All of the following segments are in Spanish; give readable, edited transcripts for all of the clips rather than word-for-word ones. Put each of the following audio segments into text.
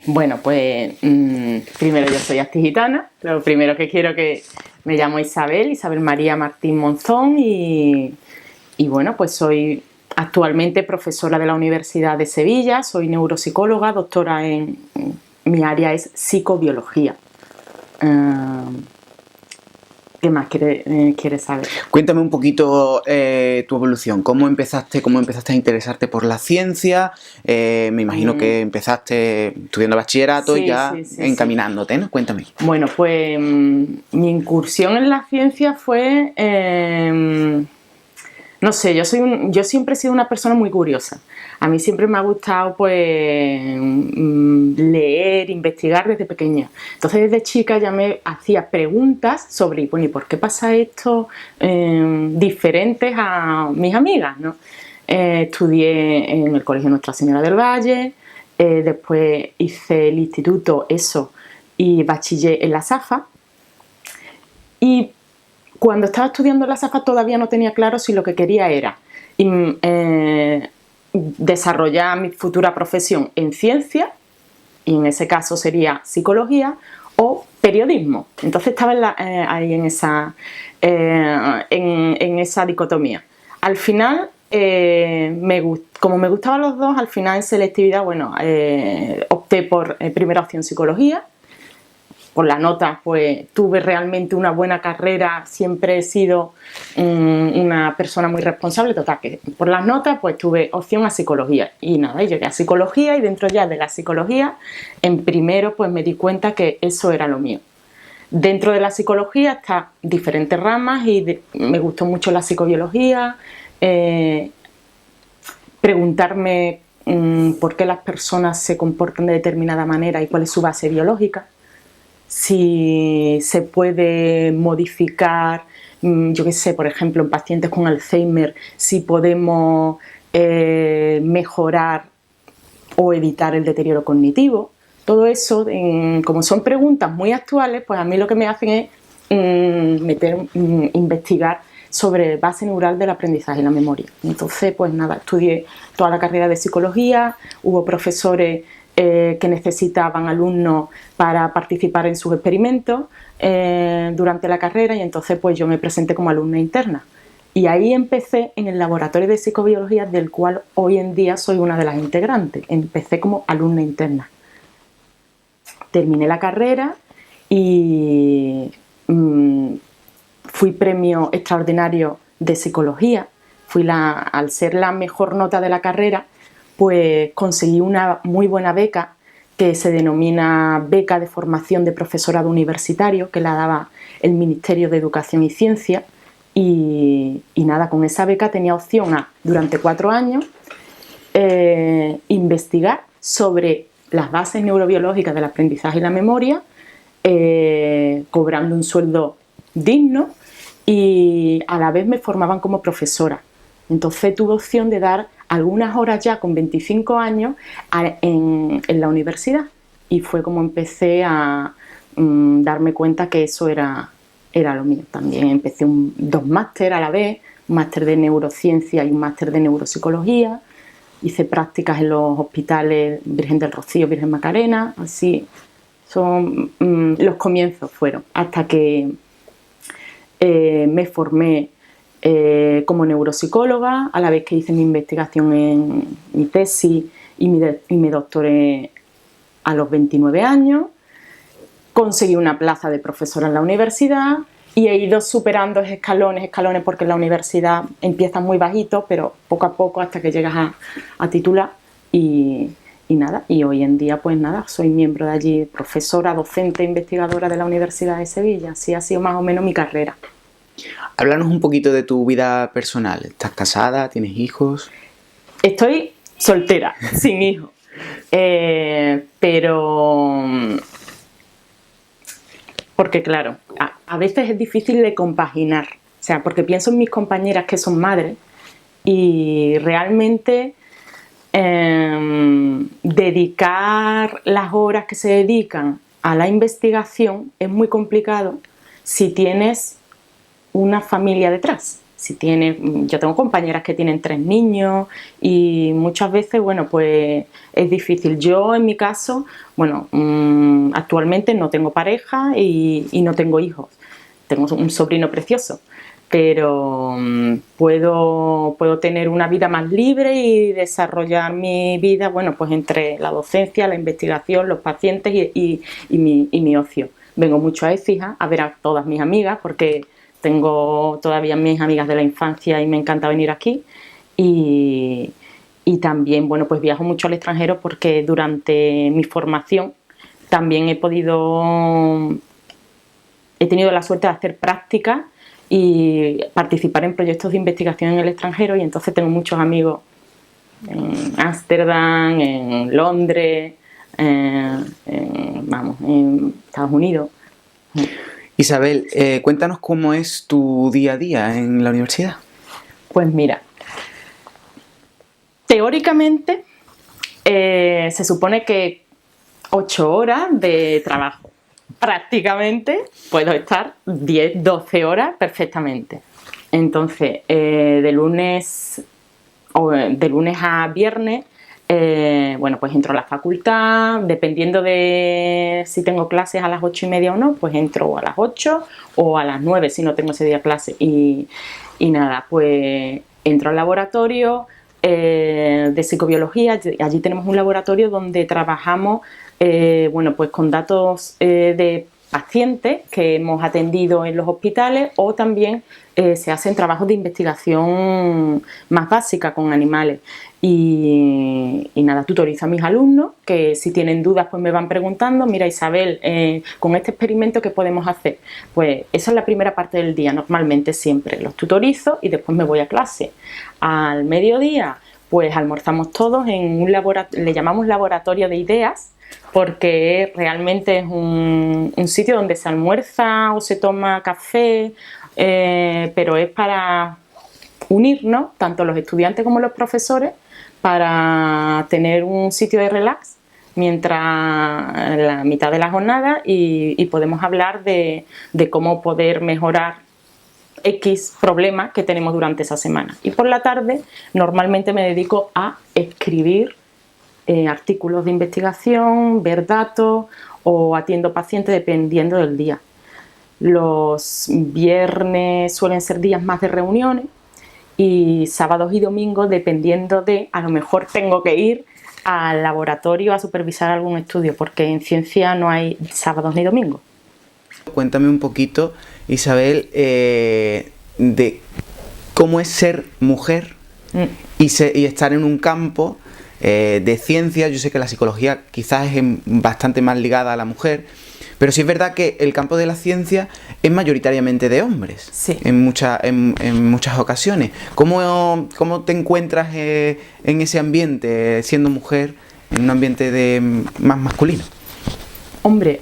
Bueno, pues primero yo soy actigitana, lo primero que quiero que me llamo Isabel María Martín Monzón y bueno, pues soy actualmente profesora de la Universidad de Sevilla, soy neuropsicóloga, doctora mi área es psicobiología. ¿Qué más quieres saber? Cuéntame un poquito tu evolución. ¿Cómo empezaste a interesarte por la ciencia? Me imagino que empezaste estudiando bachillerato y ya encaminándote, ¿no? Cuéntame. Bueno, pues mi incursión en la ciencia fue... no sé, yo siempre he sido una persona muy curiosa. A mí siempre me ha gustado pues leer, investigar desde pequeña. Entonces desde chica ya me hacía preguntas sobre, bueno, ¿y por qué pasa esto diferentes a mis amigas, ¿no? Estudié en el Colegio Nuestra Señora del Valle, después hice el instituto ESO y bachiller en la SAFA. Y cuando estaba estudiando en la SAFA todavía no tenía claro si lo que quería era desarrollar mi futura profesión en ciencia, y en ese caso sería psicología, o periodismo. Entonces estaba ahí en esa dicotomía. Al final, como me gustaban los dos, al final en selectividad, bueno, opté por primera opción psicología. Por la nota, pues tuve realmente una buena carrera, siempre he sido una persona muy responsable, total, que por las notas pues tuve opción a psicología y nada, y llegué a psicología y dentro ya de la psicología, en primero pues me di cuenta que eso era lo mío. Dentro de la psicología están diferentes ramas y me gustó mucho la psicobiología, preguntarme por qué las personas se comportan de determinada manera y cuál es su base biológica. Si se puede modificar, yo qué sé, por ejemplo, en pacientes con Alzheimer, si podemos mejorar o evitar el deterioro cognitivo. Todo eso, como son preguntas muy actuales, pues a mí lo que me hacen es investigar sobre base neural del aprendizaje y la memoria. Entonces, pues nada, estudié toda la carrera de psicología, hubo profesores que necesitaban alumnos para participar en sus experimentos durante la carrera y entonces pues yo me presenté como alumna interna. Y ahí empecé en el laboratorio de psicobiología del cual hoy en día soy una de las integrantes. Empecé como alumna interna. Terminé la carrera y fui premio extraordinario de psicología. Al ser la mejor nota de la carrera, pues conseguí una muy buena beca que se denomina beca de formación de profesorado universitario, que la daba el Ministerio de Educación y Ciencia. Y nada, con esa beca tenía opción a, durante 4 años, investigar sobre las bases neurobiológicas del aprendizaje y la memoria, cobrando un sueldo digno y a la vez me formaban como profesora. Entonces tuve opción de dar algunas horas ya con 25 años en la universidad y fue como empecé a darme cuenta que eso era lo mío. También empecé 2 máster a la vez, un máster de neurociencia y un máster de neuropsicología. Hice prácticas en los hospitales Virgen del Rocío, Virgen Macarena, así son los comienzos fueron, hasta que me formé como neuropsicóloga, a la vez que hice mi investigación en mi tesis y me doctoré a los 29 años. Conseguí una plaza de profesora en la universidad y he ido superando escalones, porque en la universidad empiezas muy bajito, pero poco a poco hasta que llegas a titular y nada, y hoy en día pues nada, soy miembro de allí, profesora, docente, investigadora de la Universidad de Sevilla. Así ha sido más o menos mi carrera. Háblanos un poquito de tu vida personal. ¿Estás casada? ¿Tienes hijos? Estoy soltera, sin hijos, pero porque claro, a veces es difícil de compaginar, o sea, porque pienso en mis compañeras que son madres y realmente dedicar las horas que se dedican a la investigación es muy complicado si tienes una familia detrás. si tiene, yo tengo compañeras que tienen 3 niños y muchas veces, bueno, pues es difícil. Yo en mi caso, bueno, actualmente no tengo pareja y no tengo hijos. Tengo un sobrino precioso, pero puedo tener una vida más libre y desarrollar mi vida, bueno, pues entre la docencia, la investigación, los pacientes y mi ocio. Vengo mucho a Écija a ver a todas mis amigas porque tengo todavía mis amigas de la infancia y me encanta venir aquí. Y también, bueno, pues viajo mucho al extranjero porque durante mi formación también he tenido la suerte de hacer prácticas y participar en proyectos de investigación en el extranjero, y entonces tengo muchos amigos en Ámsterdam, en Londres, en Estados Unidos. Isabel, cuéntanos cómo es tu día a día en la universidad. Pues mira, teóricamente se supone que 8 horas de trabajo. Prácticamente puedo estar 10, 12 horas perfectamente. Entonces, de lunes a viernes, bueno, pues entro a la facultad, dependiendo de si tengo clases a las 8:30 o no, pues entro a las 8 o a las 9 si no tengo ese día clase. Y nada, pues entro al laboratorio de psicobiología. Allí tenemos un laboratorio donde trabajamos bueno, pues con datos de pacientes que hemos atendido en los hospitales, o también se hacen trabajos de investigación más básica con animales. Y nada, tutorizo a mis alumnos, que si tienen dudas pues me van preguntando: mira, Isabel, con este experimento, ¿qué podemos hacer? Pues esa es la primera parte del día, normalmente siempre los tutorizo y después me voy a clase. Al mediodía pues almorzamos todos en un laboratorio, le llamamos laboratorio de ideas, porque realmente es un sitio donde se almuerza o se toma café, pero es para unirnos, tanto los estudiantes como los profesores, para tener un sitio de relax mientras la mitad de la jornada, y podemos hablar de cómo poder mejorar X problemas que tenemos durante esa semana. Y por la tarde normalmente me dedico a escribir artículos de investigación, ver datos, o atiendo pacientes dependiendo del día. Los viernes suelen ser días más de reuniones, y sábados y domingos dependiendo de, a lo mejor tengo que ir al laboratorio a supervisar algún estudio, porque en ciencia no hay sábados ni domingos. Cuéntame un poquito, Isabel, de cómo es ser mujer y estar en un campo de ciencia. Yo sé que la psicología quizás es bastante más ligada a la mujer, pero sí es verdad que el campo de la ciencia es mayoritariamente de hombres, sí, en muchas ocasiones. ¿Cómo te encuentras en ese ambiente, siendo mujer, en un ambiente más masculino? Hombre,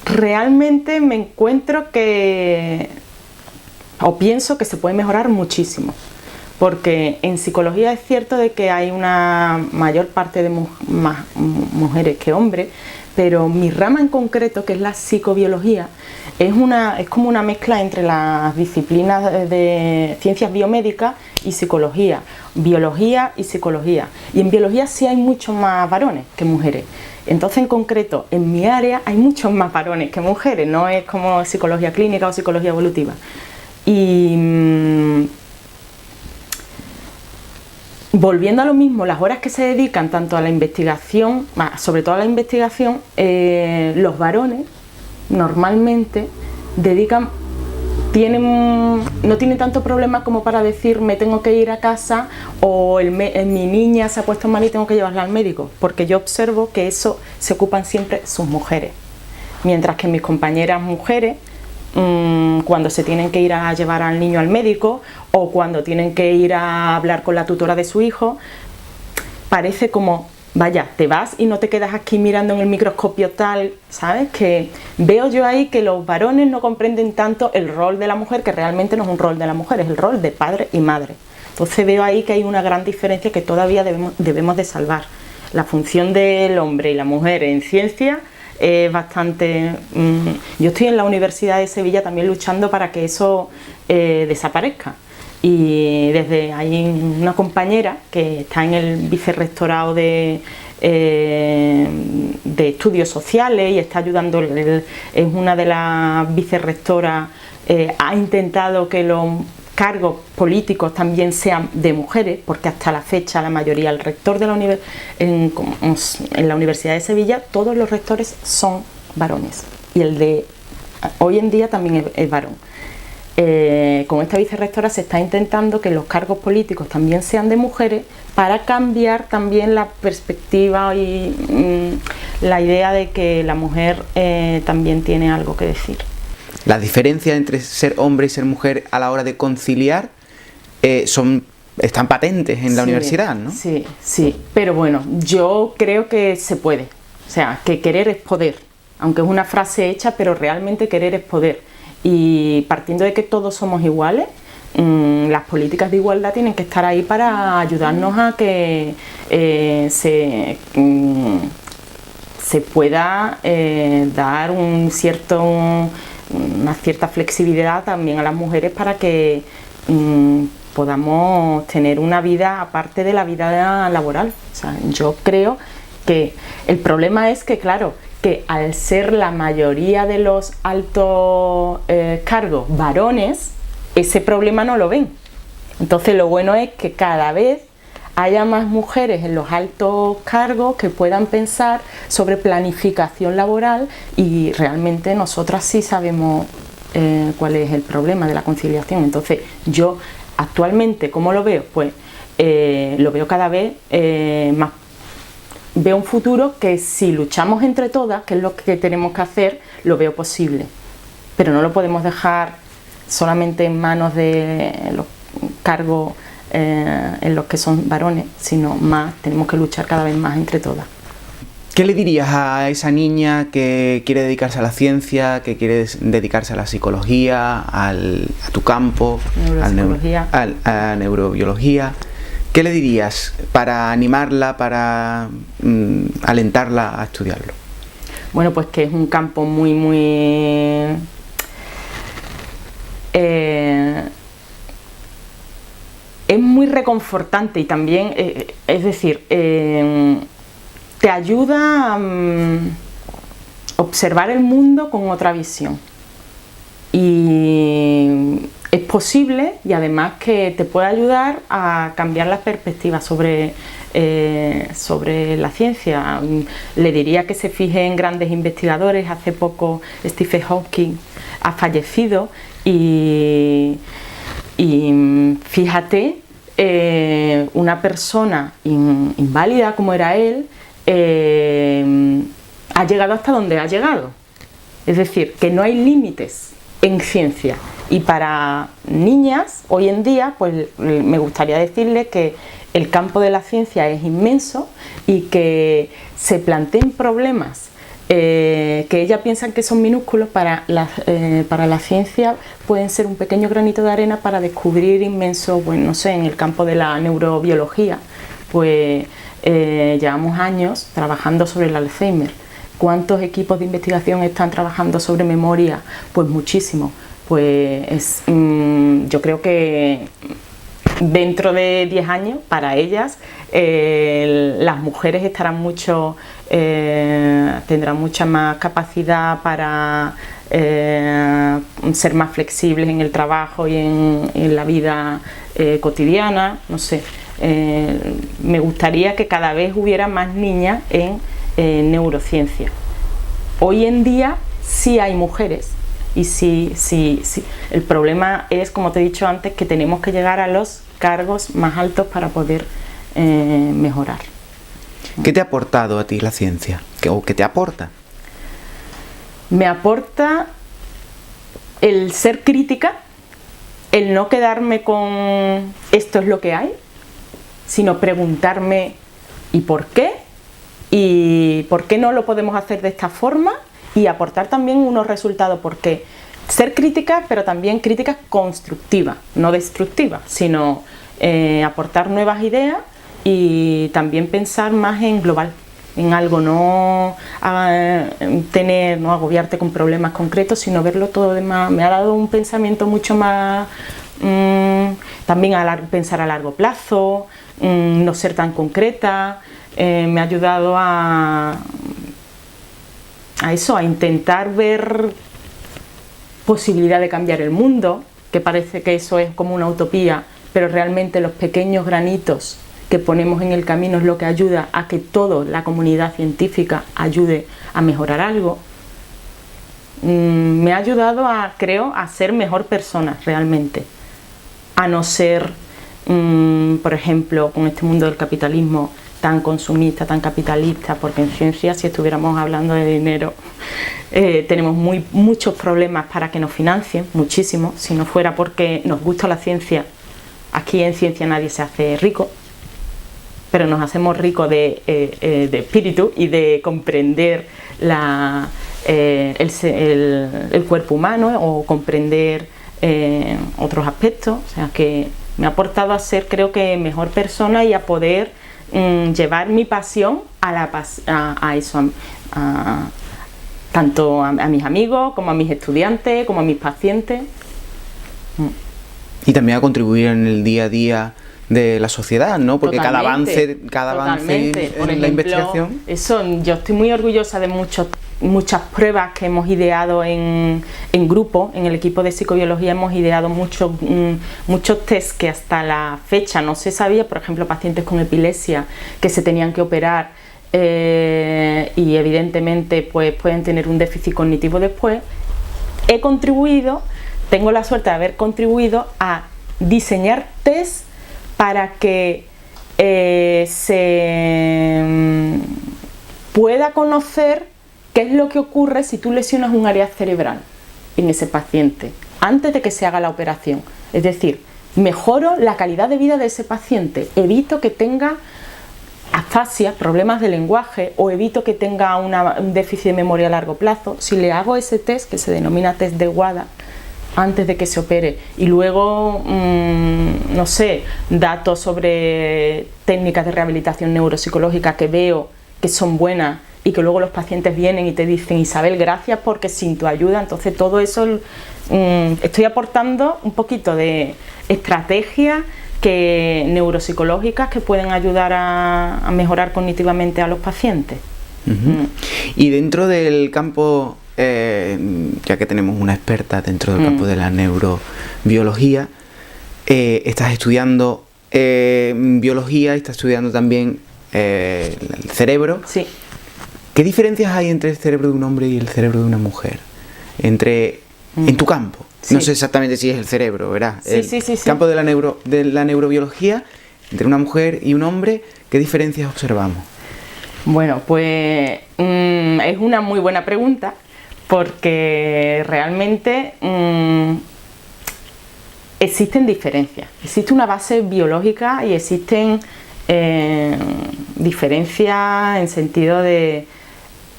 realmente me encuentro pienso que se puede mejorar muchísimo, porque en psicología es cierto de que hay una mayor parte de más mujeres que hombres, pero mi rama en concreto, que es la psicobiología, es como una mezcla entre las disciplinas de ciencias biomédicas y psicología, biología y psicología. Y en biología sí hay muchos más varones que mujeres. Entonces, en concreto, en mi área hay muchos más varones que mujeres, no es como psicología clínica o psicología evolutiva. Y volviendo a lo mismo, las horas que se dedican tanto a la investigación, sobre todo a la investigación, los varones normalmente no tienen tanto problema como para decir me tengo que ir a casa, o mi niña se ha puesto mal y tengo que llevarla al médico, porque yo observo que eso se ocupan siempre sus mujeres, mientras que mis compañeras mujeres, cuando se tienen que ir a llevar al niño al médico, o cuando tienen que ir a hablar con la tutora de su hijo, parece como, vaya, te vas y no te quedas aquí mirando en el microscopio tal, ¿sabes? Que veo yo ahí que los varones no comprenden tanto el rol de la mujer, que realmente no es un rol de la mujer, es el rol de padre y madre. Entonces veo ahí que hay una gran diferencia que todavía debemos de salvar. La función del hombre y la mujer en ciencia es bastante... yo estoy en la Universidad de Sevilla también luchando para que eso desaparezca. Y desde hay una compañera que está en el vicerrectorado de estudios sociales y está ayudando, es una de las vicerrectoras, ha intentado que los cargos políticos también sean de mujeres, porque hasta la fecha la mayoría, el rector de en la Universidad de Sevilla, todos los rectores son varones y el de hoy en día también es varón. Con esta vicerrectora se está intentando que los cargos políticos también sean de mujeres para cambiar también la perspectiva y la idea de que la mujer también tiene algo que decir. Las diferencias entre ser hombre y ser mujer a la hora de conciliar están patentes en la universidad, ¿no? Sí, sí, pero bueno, yo creo que se puede, o sea, que querer es poder, aunque es una frase hecha, pero realmente querer es poder. Y partiendo de que todos somos iguales, las políticas de igualdad tienen que estar ahí para ayudarnos a que se pueda dar una cierta flexibilidad también a las mujeres para que podamos tener una vida aparte de la vida laboral. O sea, yo creo que el problema es que, claro, que al ser la mayoría de los altos cargos varones, ese problema no lo ven. Entonces lo bueno es que cada vez haya más mujeres en los altos cargos que puedan pensar sobre planificación laboral y realmente nosotras sí sabemos cuál es el problema de la conciliación. Entonces yo actualmente, ¿cómo lo veo? Pues lo veo cada vez más. Veo un futuro que si luchamos entre todas, que es lo que tenemos que hacer, lo veo posible. Pero no lo podemos dejar solamente en manos de los cargos en los que son varones, sino más, tenemos que luchar cada vez más entre todas. ¿Qué le dirías a esa niña que quiere dedicarse a la ciencia, que quiere dedicarse a la psicología, a tu campo, a la neurobiología? ¿Qué le dirías para animarla, para alentarla a estudiarlo? Bueno, pues que es un campo muy es muy reconfortante y también, es decir, te ayuda a observar el mundo con otra visión. Y es posible y además que te puede ayudar a cambiar las perspectivas sobre la ciencia. Le diría que se fije en grandes investigadores. Hace poco Stephen Hawking ha fallecido y fíjate, una persona inválida como era él ha llegado hasta donde ha llegado. Es decir, que no hay límites en ciencia. Y para niñas, hoy en día, pues me gustaría decirles que el campo de la ciencia es inmenso y que se planteen problemas que ellas piensan que son minúsculos, para la ciencia pueden ser un pequeño granito de arena para descubrir inmensos, pues no sé, en el campo de la neurobiología, pues llevamos años trabajando sobre el Alzheimer. ¿Cuántos equipos de investigación están trabajando sobre memoria? Pues muchísimos. Pues yo creo que dentro de 10 años, para ellas, las mujeres estarán tendrán mucha más capacidad para ser más flexibles en el trabajo y en la vida cotidiana, no sé. Me gustaría que cada vez hubiera más niñas en neurociencia. Hoy en día sí hay mujeres. Y sí, el problema es, como te he dicho antes, que tenemos que llegar a los cargos más altos para poder mejorar. ¿Qué te ha aportado a ti la ciencia? ¿O qué te aporta? Me aporta el ser crítica, el no quedarme con esto es lo que hay, sino preguntarme ¿y por qué? ¿Y por qué no lo podemos hacer de esta forma? Y aportar también unos resultados, porque ser crítica, pero también crítica constructiva, no destructiva, sino aportar nuevas ideas y también pensar más en global, en algo, no agobiarte con problemas concretos, sino verlo todo de más. Me ha dado un pensamiento mucho más, también pensar a largo plazo, no ser tan concreta, me ha ayudado a eso, a intentar ver posibilidad de cambiar el mundo, que parece que eso es como una utopía, pero realmente los pequeños granitos que ponemos en el camino es lo que ayuda a que toda la comunidad científica ayude a mejorar algo. Me ha ayudado creo, a ser mejor persona realmente, a no ser, por ejemplo, con este mundo del capitalismo tan consumista, tan capitalista, porque en ciencia, si estuviéramos hablando de dinero, tenemos muchos problemas para que nos financien, muchísimos. Si no fuera porque nos gusta la ciencia, aquí en ciencia nadie se hace rico, pero nos hacemos ricos de espíritu y de comprender el cuerpo humano o comprender otros aspectos. O sea que me ha aportado a ser, creo que, mejor persona y a poder llevar mi pasión a eso, tanto a mis amigos como a mis estudiantes, como a mis pacientes. Y también a contribuir en el día a día de la sociedad, ¿no? Porque Totalmente, cada avance por ejemplo, la investigación. Eso, yo estoy muy orgullosa de muchas pruebas que hemos ideado en grupo. En el equipo de psicobiología hemos ideado muchos test que hasta la fecha no se sabía. Por ejemplo, pacientes con epilepsia que se tenían que operar y evidentemente pues pueden tener un déficit cognitivo después. Tengo la suerte de haber contribuido a diseñar test para que se pueda conocer qué es lo que ocurre si tú lesionas un área cerebral en ese paciente antes de que se haga la operación. Es decir, mejoro la calidad de vida de ese paciente, evito que tenga afasia, problemas de lenguaje, o evito que tenga un déficit de memoria a largo plazo. Si le hago ese test, que se denomina test de WADA, antes de que se opere, y luego, no sé, datos sobre técnicas de rehabilitación neuropsicológica que veo que son buenas y que luego los pacientes vienen y te dicen: Isabel, gracias porque sin tu ayuda. Entonces todo eso estoy aportando un poquito de estrategias neuropsicológicas que pueden ayudar a mejorar cognitivamente a los pacientes. Y dentro del campo, ya que tenemos una experta dentro del campo de la neurobiología, estás estudiando biología y estás estudiando también el cerebro. Sí. ¿Qué diferencias hay entre el cerebro de un hombre y el cerebro de una mujer? En tu campo. Sí. No sé exactamente si es el cerebro, ¿verdad? Sí. Campo de la neurobiología, entre una mujer y un hombre, ¿qué diferencias observamos? Bueno, pues es una muy buena pregunta, porque realmente existen diferencias. Existe una base biológica y existen diferencias en sentido de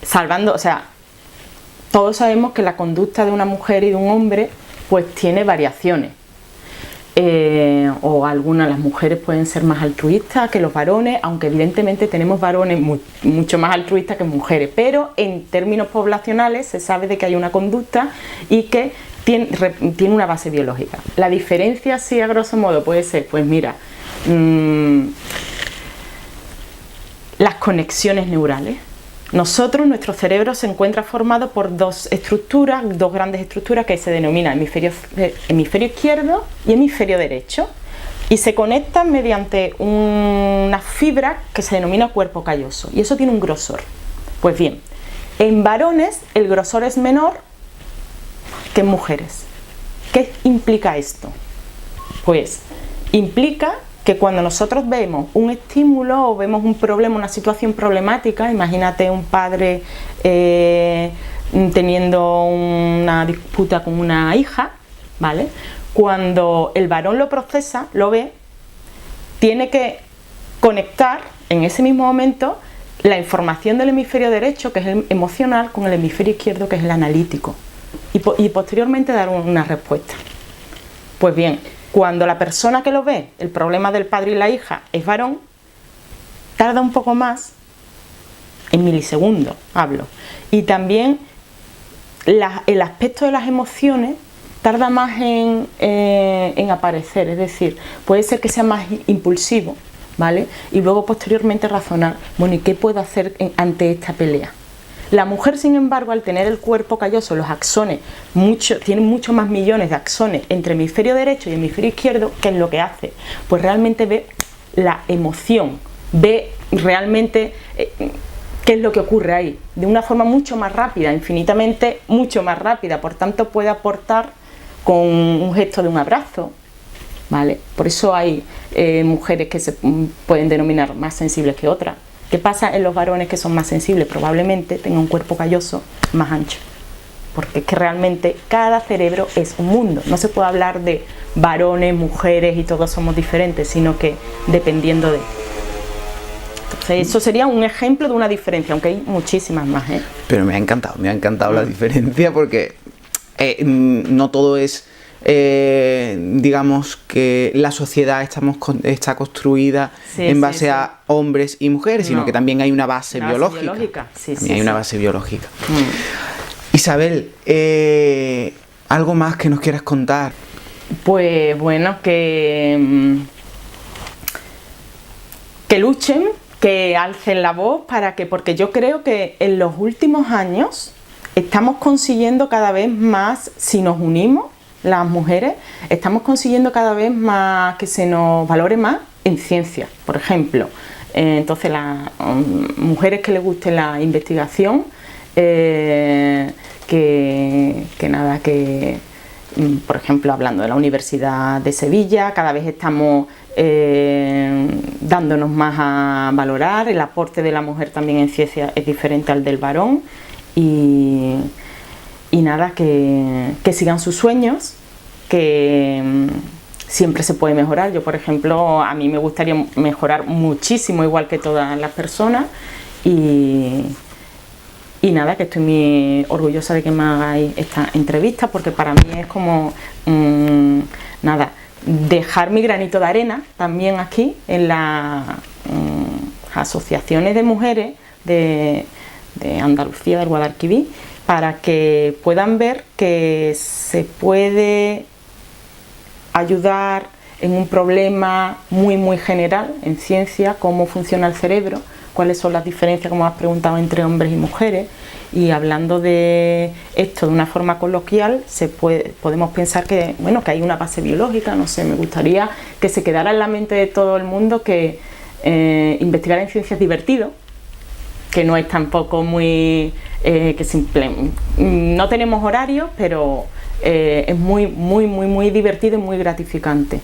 o sea, todos sabemos que la conducta de una mujer y de un hombre pues tiene variaciones. O las mujeres pueden ser más altruistas que los varones, aunque evidentemente tenemos varones mucho más altruistas que mujeres, pero en términos poblacionales se sabe de que hay una conducta y que tiene una base biológica. La diferencia, sí, a grosso modo, puede ser, pues mira, las conexiones neurales. Nuestro cerebro se encuentra formado por dos grandes estructuras que se denominan hemisferio izquierdo y hemisferio derecho, y se conectan mediante una fibra que se denomina cuerpo calloso, y eso tiene un grosor. Pues bien, en varones el grosor es menor que en mujeres. ¿Qué implica esto? Pues implica que cuando nosotros vemos un estímulo o vemos un problema, una situación problemática, imagínate un padre teniendo una disputa con una hija, ¿vale? Cuando el varón lo procesa, lo ve, tiene que conectar en ese mismo momento la información del hemisferio derecho, que es el emocional, con el hemisferio izquierdo, que es el analítico, y posteriormente dar una respuesta. Pues bien, cuando la persona que lo ve, el problema del padre y la hija, es varón, tarda un poco más en milisegundos hablo. Y también el aspecto de las emociones tarda más en aparecer, es decir, puede ser que sea más impulsivo, ¿vale? Y luego posteriormente razonar, bueno, ¿y qué puedo hacer ante esta pelea? La mujer, sin embargo, al tener el cuerpo calloso, los axones, tiene muchos más millones de axones entre hemisferio derecho y hemisferio izquierdo, ¿qué es lo que hace? Pues realmente ve la emoción, ve realmente qué es lo que ocurre ahí, de una forma mucho más rápida, infinitamente mucho más rápida, por tanto puede aportar con un gesto de un abrazo, ¿vale? Por eso hay mujeres que se pueden denominar más sensibles que otras. ¿Qué pasa en los varones que son más sensibles? Probablemente tengan un cuerpo calloso más ancho, porque es que realmente cada cerebro es un mundo. No se puede hablar de varones, mujeres y todos somos diferentes, sino que dependiendo de... Entonces eso sería un ejemplo de una diferencia, aunque hay muchísimas más, ¿eh? Pero me ha encantado la diferencia, porque no todo es... digamos que la sociedad está construida en base a hombres y mujeres, sino que también hay una base biológica. Hay una base biológica. Isabel, ¿algo más que nos quieras contar? Pues bueno, que luchen, que alcen la voz porque yo creo que en los últimos años estamos consiguiendo cada vez más, si nos unimos, las mujeres, estamos consiguiendo cada vez más que se nos valore más en ciencia, por ejemplo. Entonces, las mujeres que les guste la investigación, por ejemplo, hablando de la Universidad de Sevilla, cada vez estamos dándonos más a valorar. El aporte de la mujer también en ciencia es diferente al del varón. Y nada, que sigan sus sueños, que siempre se puede mejorar. Yo, por ejemplo, a mí me gustaría mejorar muchísimo, igual que todas las personas, y nada, que estoy muy orgullosa de que me hagáis esta entrevista, porque para mí es como, nada, dejar mi granito de arena también aquí en las asociaciones de mujeres de Andalucía, del Guadalquivir, para que puedan ver que se puede ayudar en un problema muy muy general en ciencia, cómo funciona el cerebro, cuáles son las diferencias, como has preguntado, entre hombres y mujeres, y hablando de esto de una forma coloquial, podemos pensar que, bueno, que hay una base biológica. No sé, me gustaría que se quedara en la mente de todo el mundo que investigar en ciencia es divertido, que no es tampoco muy... no tenemos horarios, pero es muy divertido y muy gratificante.